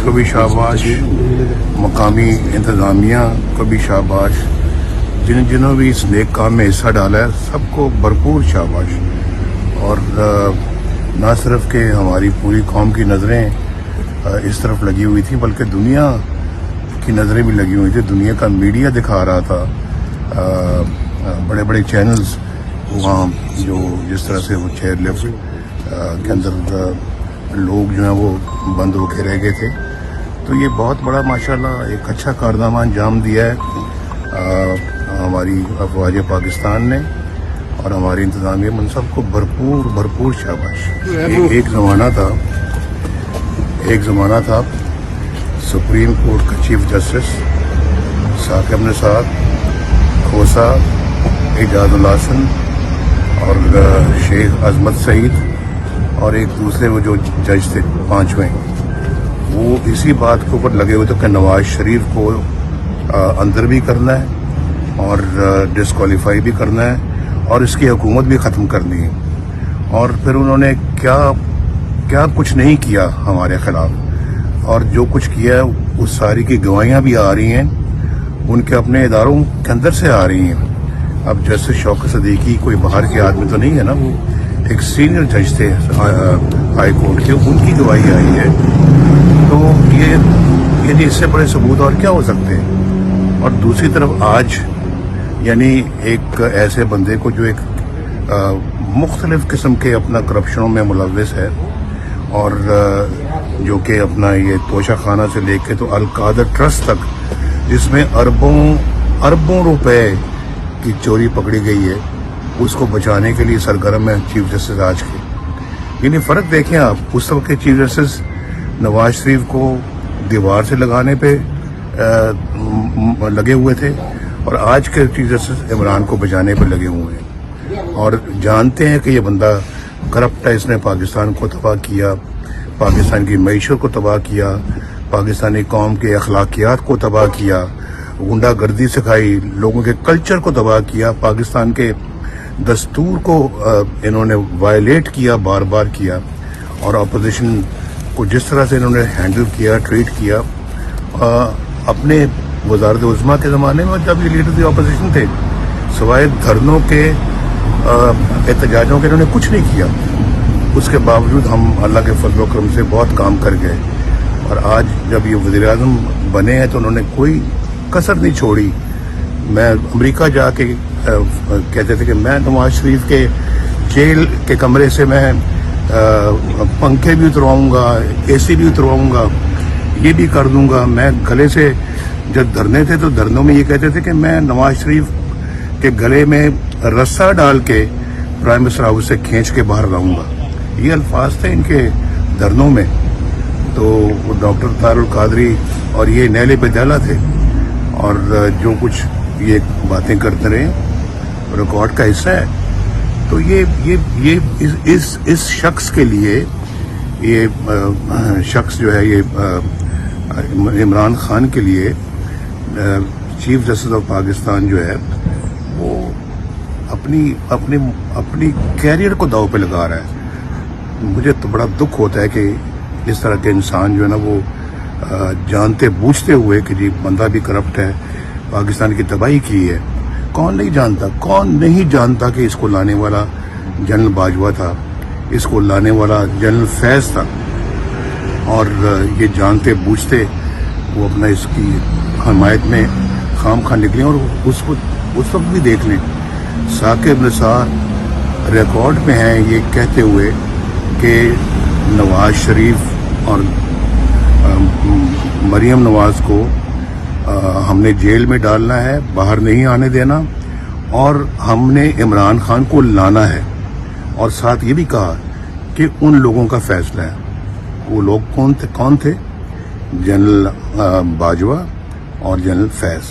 को भी शाबाश, मकामी इंतज़ामिया को भी शाबाश, जिन्होंने भी इस नेक काम में हिस्सा डाला है सबको भरपूर शाबाश। और ना सिर्फ कि हमारी पूरी कौम की नज़रें इस तरफ लगी हुई थी बल्कि दुनिया की नज़रें भी लगी हुई थी। दुनिया का मीडिया दिखा रहा था, बड़े बड़े चैनल्स वहाँ जो जिस तरह से वो चेयर लिफ्ट के अंदर लोग जो हैं वो बंद होके रह गए थे। तो ये बहुत बड़ा माशाल्लाह एक अच्छा कारनामा अंजाम दिया है हमारी अफवाज पाकिस्तान ने और हमारी इंतज़ामिया मनसब को भरपूर शाबाश। एक ज़माना था सुप्रीम कोर्ट का चीफ जस्टिस साकिब निसार, खोसा, एजाजुल हसन और शेख अजमत सईद और एक दूसरे वो जो जज थे पांचवें, वो इसी बात के ऊपर लगे हुए थे कि नवाज शरीफ को अंदर भी करना है और डिस्क्वालीफाई भी करना है और इसकी हुकूमत भी ख़त्म करनी है। और फिर उन्होंने क्या कुछ नहीं किया हमारे ख़िलाफ़, और जो कुछ किया है उस सारी की गवाहियाँ भी आ रही हैं, उनके अपने इदारों के अंदर से आ रही हैं। अब जस्टिस शौकत सदीकी कोई बाहर के आदमी तो नहीं है ना, वो एक सीनियर जज थे हाई कोर्ट के, उनकी गवाही आई है। तो ये इससे बड़े सबूत और क्या हो सकते हैं। और दूसरी तरफ आज यानी एक ऐसे बंदे को जो एक मुख्तलिफ किस्म के अपना करप्शनों में मुलव्वस है और जो कि अपना ये तोशा खाना से लेके तो अल-कादर ट्रस्ट तक, जिसमें अरबों रुपए की चोरी पकड़ी गई है, उसको बचाने के लिए सरगर्म है चीफ जस्टिस आज के। यानी फ़र्क देखें आप, उस वक्त के चीफ जस्टिस नवाज शरीफ को दीवार से लगाने पे लगे हुए थे और आज के चीफ जस्टिस इमरान को बचाने पे लगे हुए हैं और जानते हैं कि ये बंदा करप्ट है, इसने पाकिस्तान को तबाह किया, पाकिस्तान की मईशत को तबाह किया, पाकिस्तानी कौम के अखलाकियात को तबाह किया, गुंडागर्दी सिखाई, लोगों के कल्चर को तबाह किया, पाकिस्तान के दस्तूर को इन्होंने वायलेट किया, बार बार किया। और अपोजिशन को जिस तरह से इन्होंने हैंडल किया, ट्रीट किया, अपने वज़ारत उज़्मा के ज़माने में जब ये लीडर दी अपोजिशन थे, सवाए धरनों के एहतजाजों के इन्होंने कुछ नहीं किया। उसके बावजूद हम अल्लाह के फजल व करम से बहुत काम कर गए और आज जब ये वज़ीर आज़म बने हैं तो उन्होंने कोई कसर नहीं छोड़ी। मैं अमेरिका जाके कहते थे कि मैं नवाज शरीफ के जेल के कमरे से मैं पंखे भी उतरवाऊंगा, एसी भी उतरवाऊंगा, ये भी कर दूंगा। मैं गले से जब धरने थे तो धरनों में ये कहते थे कि मैं नवाज शरीफ के गले में रस्सा डाल के प्राइम मिनिस्टर हाउस से खींच के बाहर लाऊंगा, ये अल्फाज थे इनके धरनों में। तो डॉक्टर तारुल कादरी और ये नैले पे दहला थे और जो कुछ ये बातें करते रहे रिकॉर्ड का हिस्सा है। तो ये इस शख्स के लिए ये शख्स जो है ये इमरान खान के लिए चीफ जस्टिस ऑफ पाकिस्तान जो है वो अपनी कैरियर को दाव पे लगा रहा है। मुझे तो बड़ा दुख होता है कि इस तरह के इंसान जो है ना वो जानते बूझते हुए कि जी बंदा भी करप्ट है, पाकिस्तान की तबाही की है। कौन नहीं जानता कि इसको लाने वाला जनरल बाजवा था, इसको लाने वाला जनरल फैज था। और ये जानते बूझते वो अपना इसकी हमायत में खाम निकले। और उस वक्त भी देख लें, साकिब निसार रिकॉर्ड में हैं ये कहते हुए कि नवाज शरीफ और मरियम नवाज को हमने जेल में डालना है, बाहर नहीं आने देना, और हमने इमरान खान को लाना है। और साथ ये भी कहा कि उन लोगों का फैसला है। वो लोग कौन थे? जनरल बाजवा और जनरल फैज।